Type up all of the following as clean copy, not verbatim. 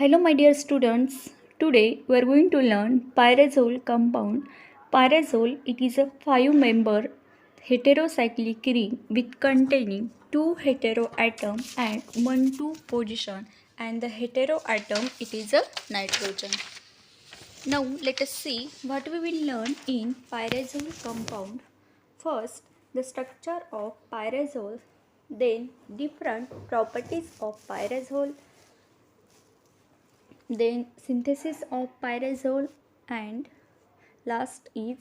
Hello my dear students. Today we are going to learn pyrazole compound. Pyrazole, it is a 5-member heterocyclic ring with containing 2 heteroatom and 1 2 position, and the heteroatom it is a nitrogen. Now let us see what we will learn in pyrazole compound. First, the structure of pyrazole, then different properties of pyrazole, then synthesis of pyrazole, and last is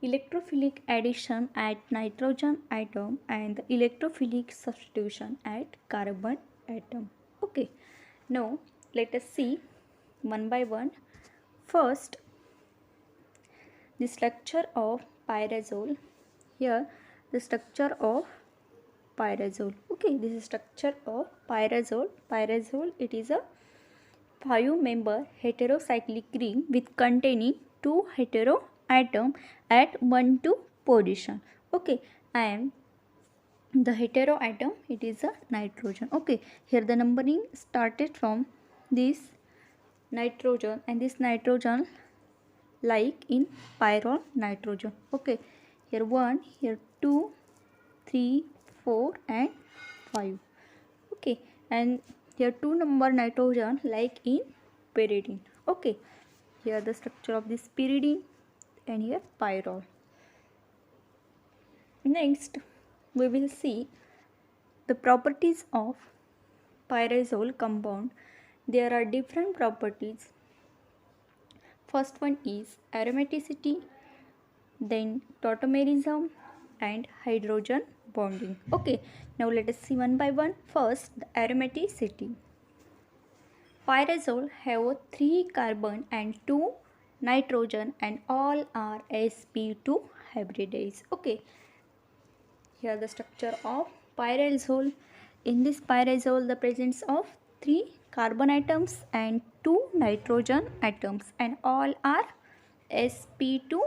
electrophilic addition at nitrogen atom and the electrophilic substitution at carbon atom. Okay, now let us see one by one. First, the structure of pyrazole. Here the structure of pyrazole. Okay, this is structure of pyrazole. Pyrazole, it is a 5-member heterocyclic ring with containing 2 heteroatom at 1 2 position. Okay, and the heteroatom it is a nitrogen. Okay, here the numbering started from this nitrogen, and this nitrogen like in pyrrole nitrogen. Okay, here 1, here 2, 3, 4 and 5. Okay, and here 2 number nitrogen like in pyridine. Okay, here the structure of this pyridine, and here pyrrole. Next we will see the properties of pyrazole compound. There are different properties. First one is aromaticity, then tautomerism and hydrogen bonding. Okay, now let us see one by one. First, the aromaticity. Pyrazole have 3 carbon and 2 nitrogen, and all are sp2 hybridized. Okay, here the structure of pyrazole. In this pyrazole, the presence of 3 carbon atoms and 2 nitrogen atoms, and all are sp2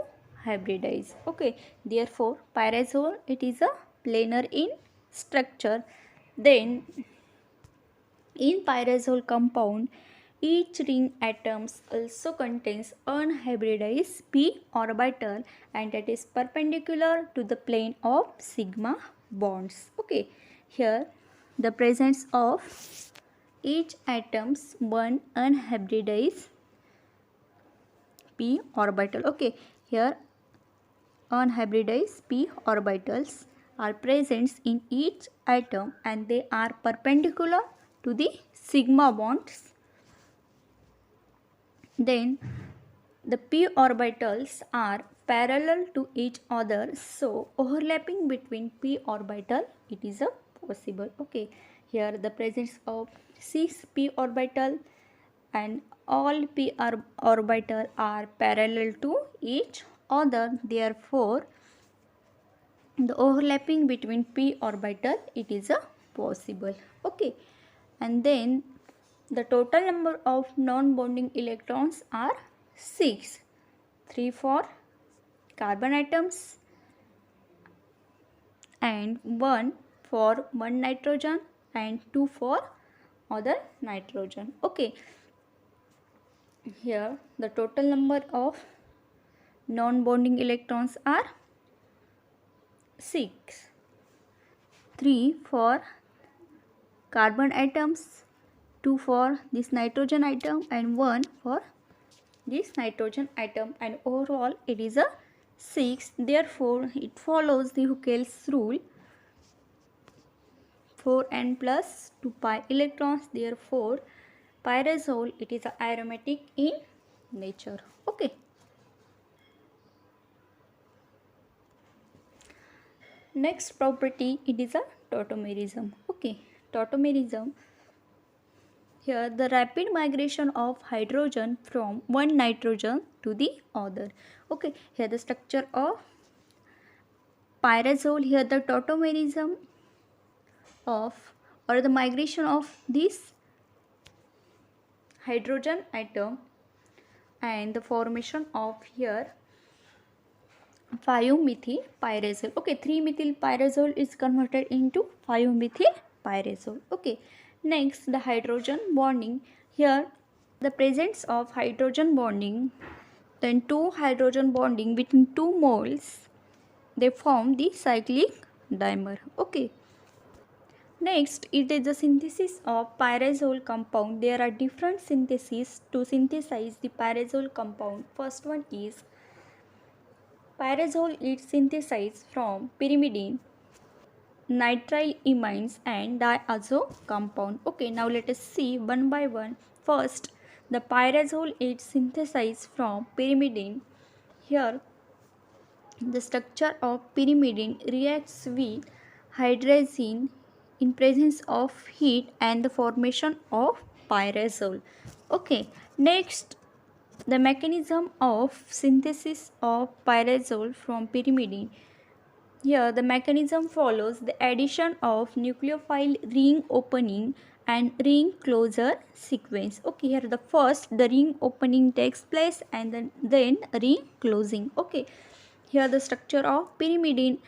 hybridized. Okay, therefore pyrazole it is a planar in structure. Then in pyrazole compound, each ring atoms also contains unhybridized p orbital, and that is perpendicular to the plane of sigma bonds. Okay, here the presence of each atoms one unhybridized p orbital. Okay, here unhybridized p orbitals are present in each atom, and they are perpendicular to the sigma bonds. Then the p orbitals are parallel to each other, so overlapping between p orbital it is a possible. Okay, here the presence of 6 p orbital, and all p orbital are parallel to each other, therefore the overlapping between p orbital it is a possible. Okay, and then the total number of non-bonding electrons are 6, 3 for carbon atoms and 1 for one nitrogen and 2 for other nitrogen. Okay, here the total number of non-bonding electrons are 6, 3 for carbon atoms, 2 for this nitrogen atom and 1 for this nitrogen atom, and overall it is a 6. Therefore it follows the Huckel's rule, 4n plus 2 pi electrons. Therefore pyrazole it is aromatic in nature. Okay, next property it is a tautomerism. Okay, tautomerism, here the rapid migration of hydrogen from one nitrogen to the other. Okay, here the structure of pyrazole. Here the tautomerism of, or the migration of this hydrogen atom, and the formation of here 5-methyl pyrazole. Okay, 3-methyl pyrazole is converted into 5-methyl pyrazole. Okay, next the hydrogen bonding. Here The presence of hydrogen bonding, then two hydrogen bonding between two moles, they form the cyclic dimer. Okay. Next, it is the synthesis of pyrazole compound. There are different syntheses to synthesize the pyrazole compound. First one is pyrazole is synthesized from pyrimidine, nitrile imines and diazo compound. Okay, now let us see one by one. First, the pyrazole is synthesized from pyrimidine. Here, the structure of pyrimidine reacts with hydrazine in presence of heat and the formation of pyrazole. Okay, next, the mechanism of synthesis of pyrazole from pyrimidine. Here the mechanism follows the addition of nucleophile ring opening and ring closure sequence. Okay, here the first the ring opening takes place and then ring closing. Okay, here the structure of pyrimidine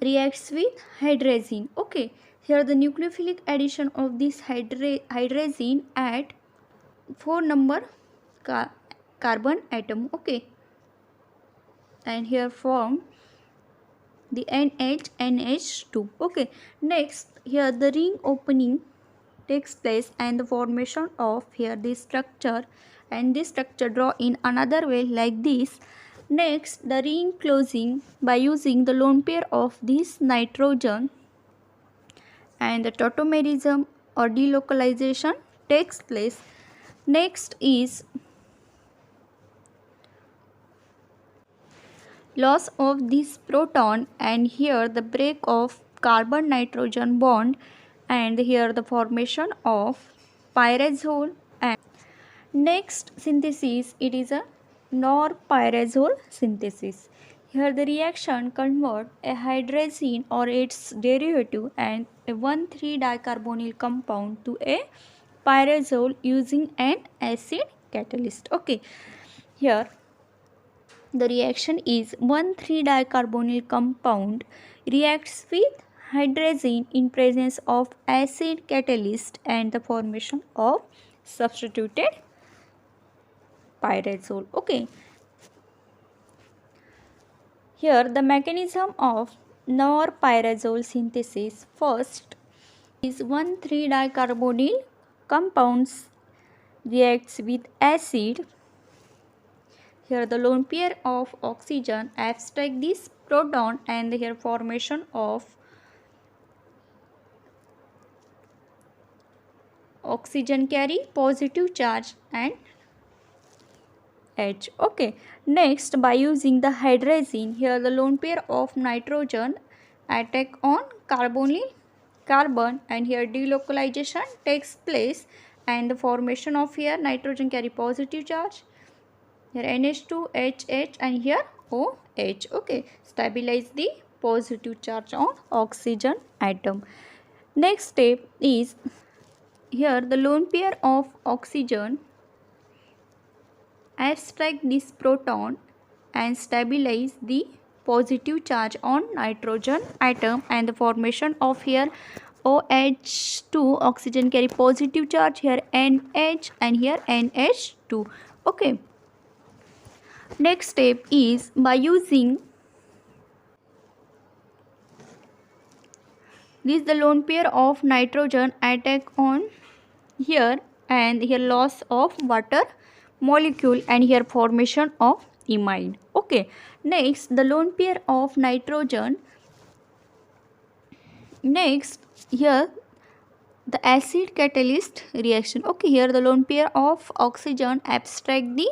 reacts with hydrazine. Okay, here the nucleophilic addition of this hydrazine at 4 number carbon atom. Okay, and here form the NH2. Okay, next here the ring opening takes place and the formation of here this structure, and this structure draw in another way like this. Next, the ring closing by using the lone pair of this nitrogen and the tautomerism or delocalization takes place. Next is loss of this proton, and here the break of carbon nitrogen bond, and here the formation of pyrazole. And next synthesis, it is a norpyrazole synthesis. Here the reaction convert a hydrazine or its derivative and a 1,3-dicarbonyl compound to a pyrazole using an acid catalyst. Okay, here the reaction is 1,3-dicarbonyl compound reacts with hydrazine in presence of acid catalyst and the formation of substituted pyrazole. Okay, here the mechanism of norpyrazole synthesis. First is 1,3-dicarbonyl compounds reacts with acid. Here the lone pair of oxygen abstract this proton and here formation of oxygen carry positive charge and H. Okay, next by using the hydrazine, here the lone pair of nitrogen attack on carbon and here delocalization takes place and the formation of here nitrogen carry positive charge. Here NH2, HH and here OH. Okay, stabilize the positive charge on oxygen atom. Next step is here the lone pair of oxygen abstract this proton and stabilize the positive charge on nitrogen atom and the formation of here OH2, oxygen carry positive charge, here NH and here NH2. Okay, next step is by using this the lone pair of nitrogen attack on here and here loss of water molecule and here formation of imide. Okay, next the lone pair of nitrogen, next here the acid catalyst reaction. Okay, here the lone pair of oxygen abstract the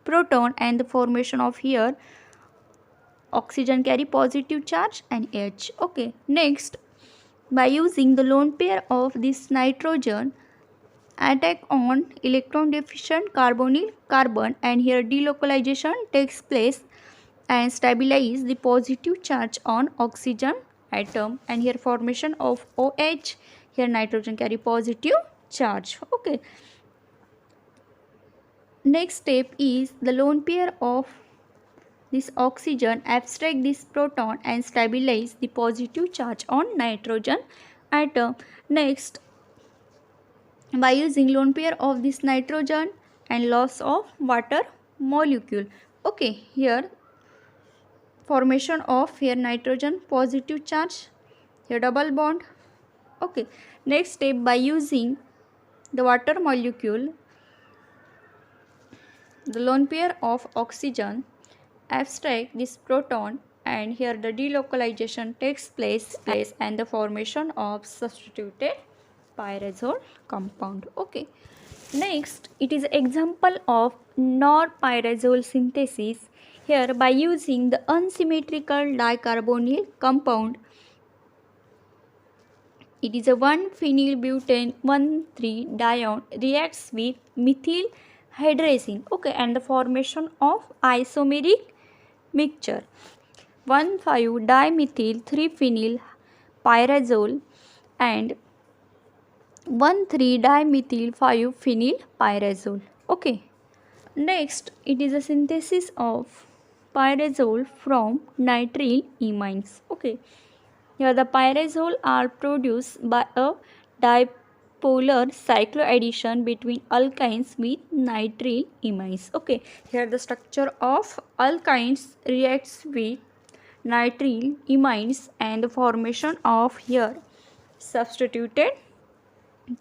proton and the formation of here oxygen carry positive charge and H. Okay, next by using the lone pair of this nitrogen attack on electron deficient carbonyl carbon and here delocalization takes place and stabilize the positive charge on oxygen atom and here formation of OH, here nitrogen carry positive charge. Okay, next step is the lone pair of this oxygen abstract this proton and stabilize the positive charge on nitrogen atom. Next by using lone pair of this nitrogen and loss of water molecule. Okay, here formation of here nitrogen positive charge, here double bond. Okay, next step, by using the water molecule, the lone pair of oxygen abstract this proton, and here the delocalization takes place and the formation of substituted pyrazole compound. Okay, next it is example of norpyrazole synthesis. Here by using the unsymmetrical dicarbonyl compound, it is a 1-phenylbutane 1,3-dione reacts with methyl hydrazine. Okay, and the formation of isomeric mixture 1,5-dimethyl 3-phenyl pyrazole and 1,3-dimethyl 5-phenyl pyrazole. Okay, next it is a synthesis of pyrazole from nitrile imines. Okay, here the pyrazole are produced by a dipolar cycloaddition between alkynes with nitrile imines. Okay, here the structure of alkynes reacts with nitrile imines and the formation of here substituted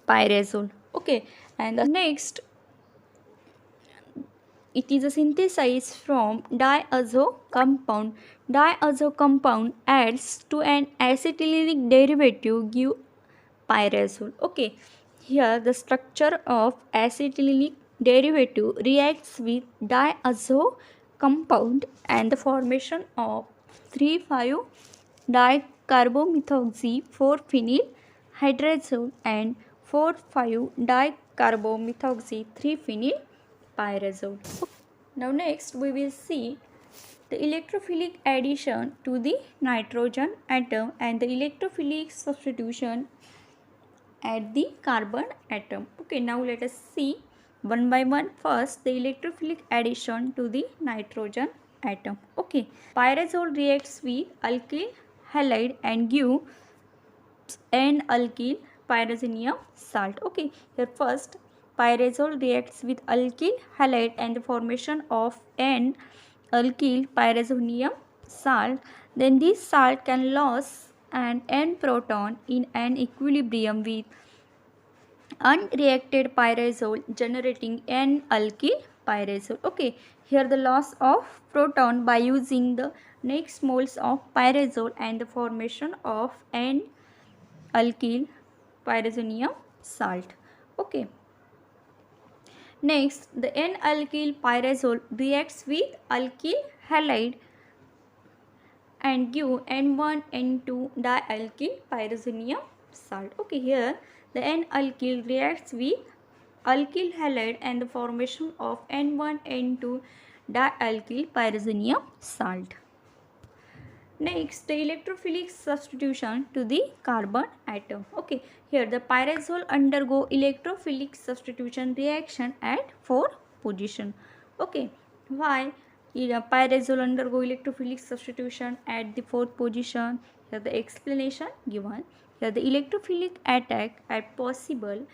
pyrazole. Okay, and the next it is a synthesized from diazo compound. Diazo compound adds to an acetylic derivative give pyrazole. Okay, here the structure of acetylic derivative reacts with diazo compound and the formation of 3,5-dicarbomethoxy 4-phenyl hydrazole and 4,5-dicarbomethoxy 3-phenyl pyrazole. Now next we will see the electrophilic addition to the nitrogen atom and the electrophilic substitution at the carbon atom. Okay, now let us see one by one. First, the electrophilic addition to the nitrogen atom. Okay, pyrazole reacts with alkyl halide and give N-alkyl pyrazonium salt. Okay, here first pyrazole reacts with alkyl halide and the formation of N-alkyl pyrazonium salt. Then this salt can lose an N proton in an equilibrium with unreacted pyrazole generating N-alkyl pyrazole. Okay, here the loss of proton by using the next moles of pyrazole and the formation of N-alkyl pyrazonium salt. Okay, next the N-alkyl pyrazole reacts with alkyl halide and give N1 N2 dialkyl pyrazonium salt. Okay, here the N-alkyl reacts with alkyl halide and the formation of N1 N2 dialkyl pyrazonium salt. Next, the electrophilic substitution to the carbon atom. Okay, here the pyrazole undergo electrophilic substitution reaction at 4 position. Okay, why pyrazole undergo electrophilic substitution at the 4th position? Here the explanation given. Here the electrophilic attack at possible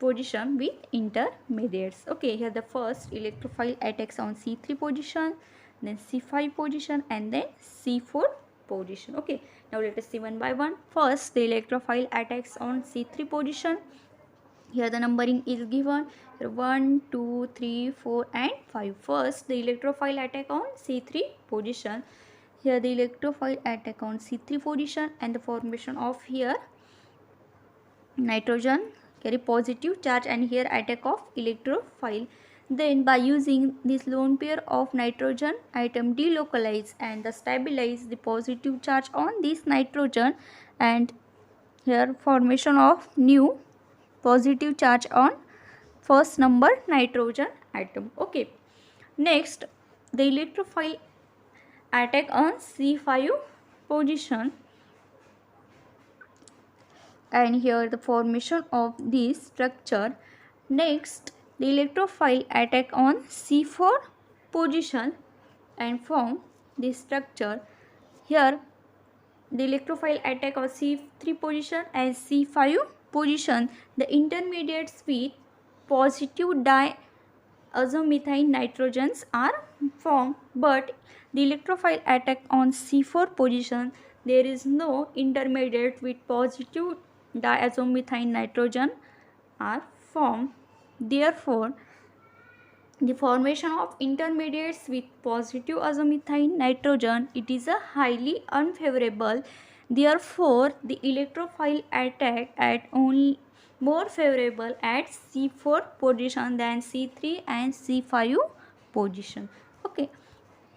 position with intermediates. Okay, here the first electrophile attacks on C3 position, then C5 position and then C4 position. Okay, now let us see one by one. First, the electrophile attacks on C3 position. Here the numbering is given. Here 1, 2, 3, 4 and 5. First, the electrophile attack on C3 position. Here the electrophile attack on C3 position and the formation of here nitrogen carry positive charge and here attack of electrophile. Then by using this lone pair of nitrogen atom delocalize and stabilize the positive charge on this nitrogen and here formation of new positive charge on first number nitrogen atom. Okay, next the electrophile attack on C5 position and here the formation of this structure. Next, the electrophile attack on C4 position and form this structure. Here the electrophile attack on C3 position and C5 position, the intermediates with positive diazomethane nitrogens are formed, but the electrophile attack on C4 position, there is no intermediate with positive diazomethane nitrogen are formed. Therefore, the formation of intermediates with positive azomethane nitrogen, it is a highly unfavorable. Therefore, the electrophile attack at only more favorable at C4 position than C3 and C5 position. Okay.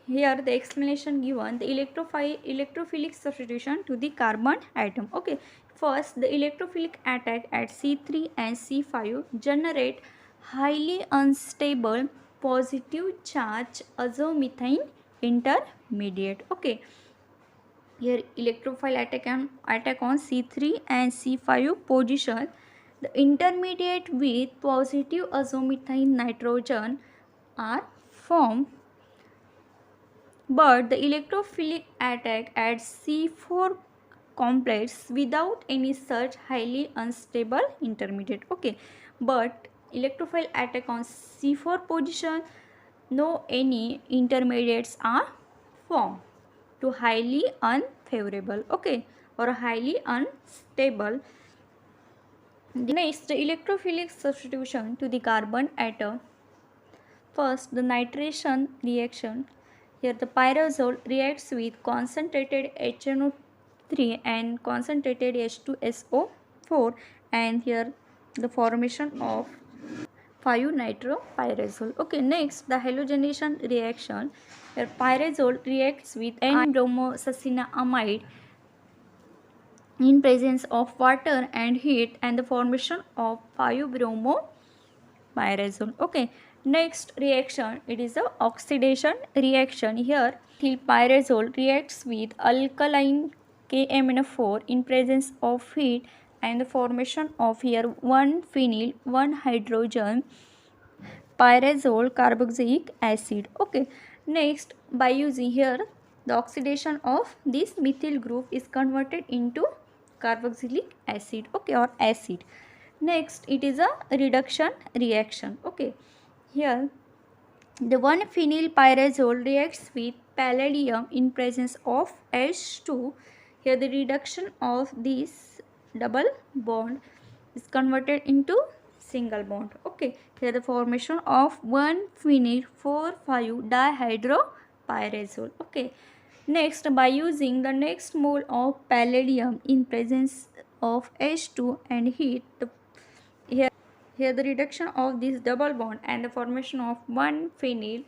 Here the explanation given, the electrophilic substitution to the carbon atom. Okay, first the electrophilic attack at C3 and C5 generate highly unstable positive charge azomethane intermediate. Okay, here electrophile attack on C3 and C5 position, the intermediate with positive azomethane nitrogen are formed, but the electrophilic attack at C4 complex without any such highly unstable intermediate. Okay, but electrophile attack on C4 position, no any intermediates are formed to highly unfavorable. Okay, or highly unstable. Next, the electrophilic substitution to the carbon atom. First, the nitration reaction. Here the pyrazole reacts with concentrated HNO3 and concentrated H2SO4, and here the formation of 5-nitropyrazole. Okay, next the halogenation reaction. Here pyrazole reacts with N-bromosuccinamide in presence of water and heat, and the formation of 5-bromopyrazole. Okay, next reaction, it is the oxidation reaction. Here pyrazole reacts with alkaline KMnO4 in presence of heat, and the formation of here 1-phenyl 1-hydrogen pyrazole carboxylic acid. Okay, next by using here the oxidation of this methyl group is converted into carboxylic acid. Okay, or acid. Next, it is a reduction reaction. Okay, here the 1-phenyl pyrazole reacts with palladium in presence of H2. Here the reduction of this double bond is converted into single bond. Okay, here the formation of 1-phenyl 4,5-dihydropyrazole. Okay, next by using the next mole of palladium in presence of H2 and heat, here the reduction of this double bond and the formation of 1-phenyl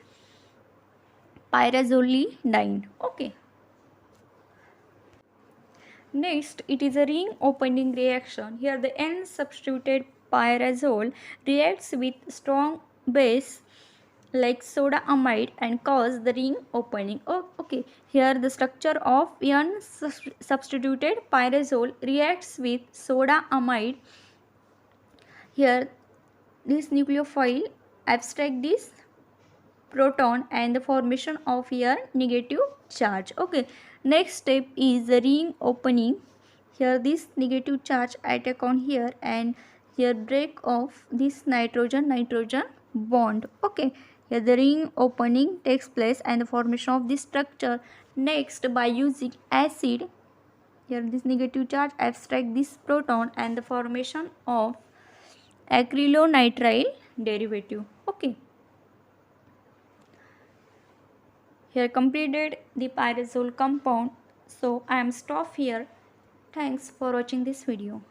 pyrazolidine. Okay, next it is a ring opening reaction. Here the N substituted pyrazole reacts with strong base like soda amide and cause the ring opening. Okay, here the structure of N substituted pyrazole reacts with soda amide. Here this nucleophile abstract this proton and the formation of here negative charge. Okay, next step is the ring opening. Here this negative charge attack on here, and here break of this nitrogen bond. Okay, here the ring opening takes place and the formation of this structure. Next, by using acid, here this negative charge abstract this proton and the formation of acrylonitrile derivative. Okay, here completed the pyrazole compound. So I am stop here. Thanks for watching this video.